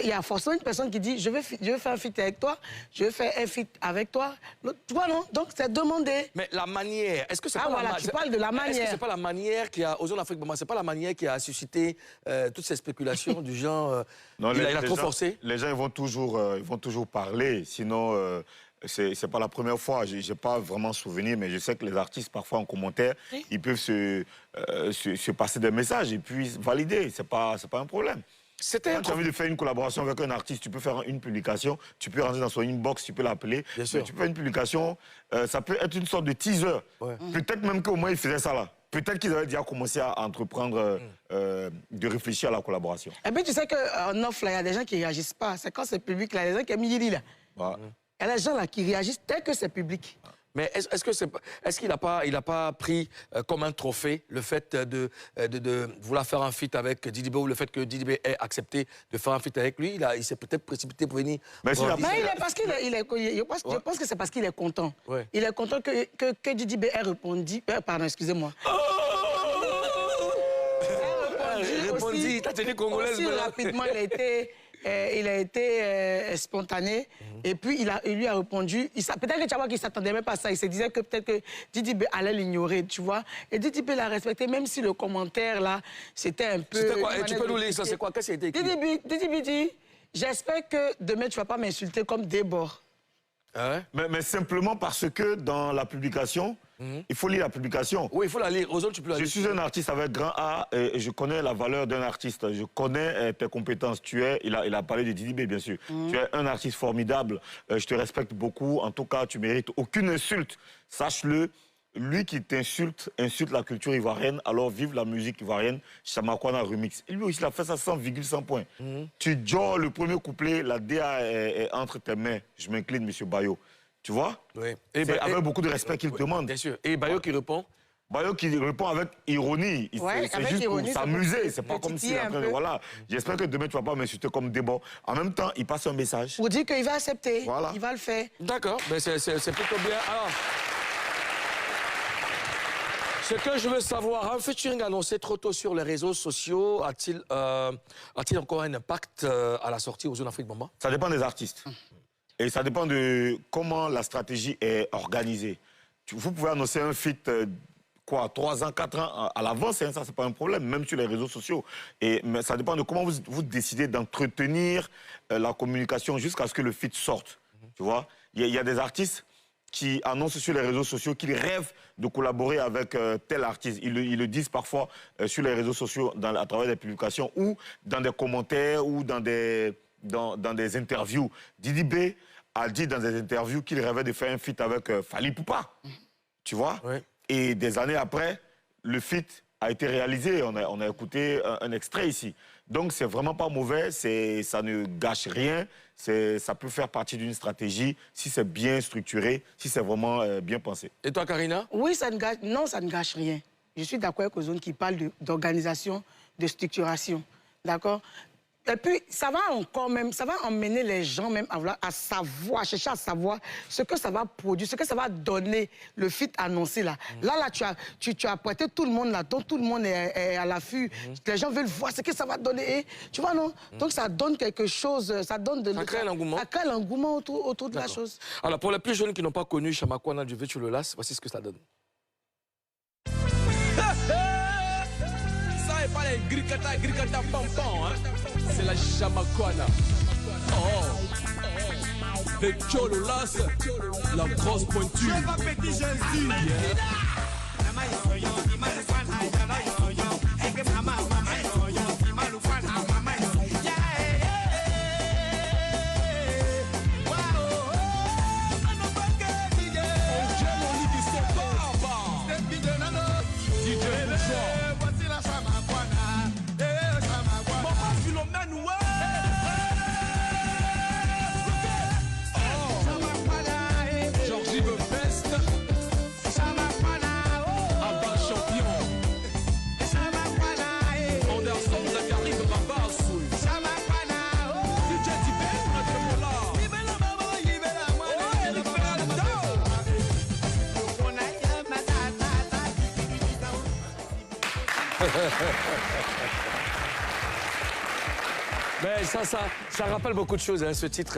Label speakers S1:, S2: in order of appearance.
S1: il y a forcément une personne qui dit je veux faire un feat avec toi, je veux faire un feat avec toi. Tu vois, non? Donc, c'est demander.
S2: Mais la manière, est-ce que c'est pas
S1: voilà, tu parles de la manière.
S2: Est-ce que c'est pas la manière qui a, aux zones Afrique, c'est pas la manière qui a suscité toutes ces spéculations du genre,
S3: non,
S2: il a trop forcé?
S3: Les gens ils vont toujours parler, sinon... C'est pas la première fois, j'ai pas vraiment souvenir, mais je sais que les artistes, parfois en commentaire, oui, ils peuvent se passer des messages et puis valider, c'est pas un problème. Quand tu as envie de faire une collaboration avec un artiste, tu peux faire une publication, tu peux rentrer dans son inbox, tu peux l'appeler, tu peux faire une publication, ça peut être une sorte de teaser. Ouais. Peut-être même qu'au moins ils faisaient ça là. Peut-être qu'ils avaient déjà commencé à entreprendre, de réfléchir à la collaboration.
S1: Et puis tu sais qu'en off, il y a des gens qui ne réagissent pas. C'est quand c'est public, là, les gens qui aiment Yiri, là. Ouais. Il y a des gens là qui réagissent dès que c'est public.
S2: Mais est-ce qu'il n'a pas pris comme un trophée le fait de vouloir faire un feat avec Didi B, ou le fait que Didi B ait accepté de faire un feat avec lui? Il s'est peut-être précipité pour venir...
S1: Mais je pense que c'est parce qu'il est content. Ouais. Il est content que Didi B ait répondu... pardon, excusez-moi.
S2: Répondu, t'as tenu congolaise.
S1: Aussi rapidement, il a été spontané. Et puis, il lui a répondu. Peut-être que tu vois qu'il ne s'attendait même pas à ça. Il se disait que peut-être que Didi B allait l'ignorer, tu vois. Et Didi B l'a respecté, même si le commentaire, là, c'était un peu...
S2: C'était quoi? Tu peux nous lire ça? C'est quoi? Qu'est-ce qui a été écrit?
S1: Didi B dit, j'espère que demain, tu ne vas pas m'insulter comme Débord.
S3: Ah ouais? Mais simplement parce que dans la publication... Il faut lire la publication.
S2: Oui, il faut la lire. Aux autres, tu peux la lire.
S3: Je suis un artiste avec grand A et je connais la valeur d'un artiste. Je connais tes compétences. Il a parlé de Didi B, bien sûr. Tu es un artiste formidable. Je te respecte beaucoup. En tout cas, tu mérites aucune insulte. Sache-le. Lui qui t'insulte, insulte la culture ivoirienne, alors vive la musique ivoirienne, Chamakwana Remix. Et lui aussi, il a fait ça 100,100 points. Tu joues le premier couplet, la DA est entre tes mains. Je m'incline, monsieur Bayo. Tu vois? Oui. Avec beaucoup de respect qu'il demande.
S2: Bien sûr. Et Bayo qui répond?
S3: Bayo qui répond avec ironie. C'est juste pour s'amuser. C'est pas comme si... Voilà. J'espère que demain, tu vas pas m'insulter comme débat. En même temps, il passe un message.
S1: Pour dire qu'il va accepter. Voilà. Il va le faire.
S2: D'accord. Mais c'est plutôt bien. Alors... Ce que je veux savoir, un featuring annoncé trop tôt sur les réseaux sociaux a-t-il encore un impact à la sortie aux zones Afrique Bamba?
S3: Ça dépend des artistes. Et ça dépend de comment la stratégie est organisée. Vous pouvez annoncer un feat, 3 ans, 4 ans à l'avance, hein, ça, c'est pas un problème, même sur les réseaux sociaux. Mais ça dépend de comment vous décidez d'entretenir la communication jusqu'à ce que le feat sorte. Tu vois? Il y a des artistes qui annoncent sur les réseaux sociaux qu'ils rêvent de collaborer avec tel artiste. Ils le disent parfois sur les réseaux sociaux à travers des publications ou dans des commentaires ou dans des interviews. Didi B a dit dans des interviews qu'il rêvait de faire un feat avec Fally Poupa. Tu vois? Oui. Et des années après, le feat a été réalisé. On a écouté un extrait ici. Donc, c'est vraiment pas mauvais. Ça ne gâche rien. Ça peut faire partie d'une stratégie si c'est bien structuré, si c'est vraiment bien pensé.
S2: Et toi, Karina?
S1: Oui, ça ne gâche rien. Je suis d'accord avec Ozone qui parle d'organisation, de structuration. D'accord? Et puis, ça va emmener les gens même à savoir, chercher à savoir ce que ça va produire, ce que ça va donner, le feat annoncé là. Là, tu as prêté tout le monde là, donc tout le monde est à l'affût. Les gens veulent voir ce que ça va donner. Et, tu vois, non? Donc, ça donne quelque chose, ça donne de...
S2: Ça crée l'engouement.
S1: Ça crée l'engouement autour de la chose.
S2: Alors, pour les plus jeunes qui n'ont pas connu Chamakwana du Virtual Las, voici ce que ça donne. Ça n'est pas les gricata pam-pam, hein? C'est la Chamakwana. Le Chololas, la grosse pointure. Ouais, ça rappelle beaucoup de choses, hein, ce titre.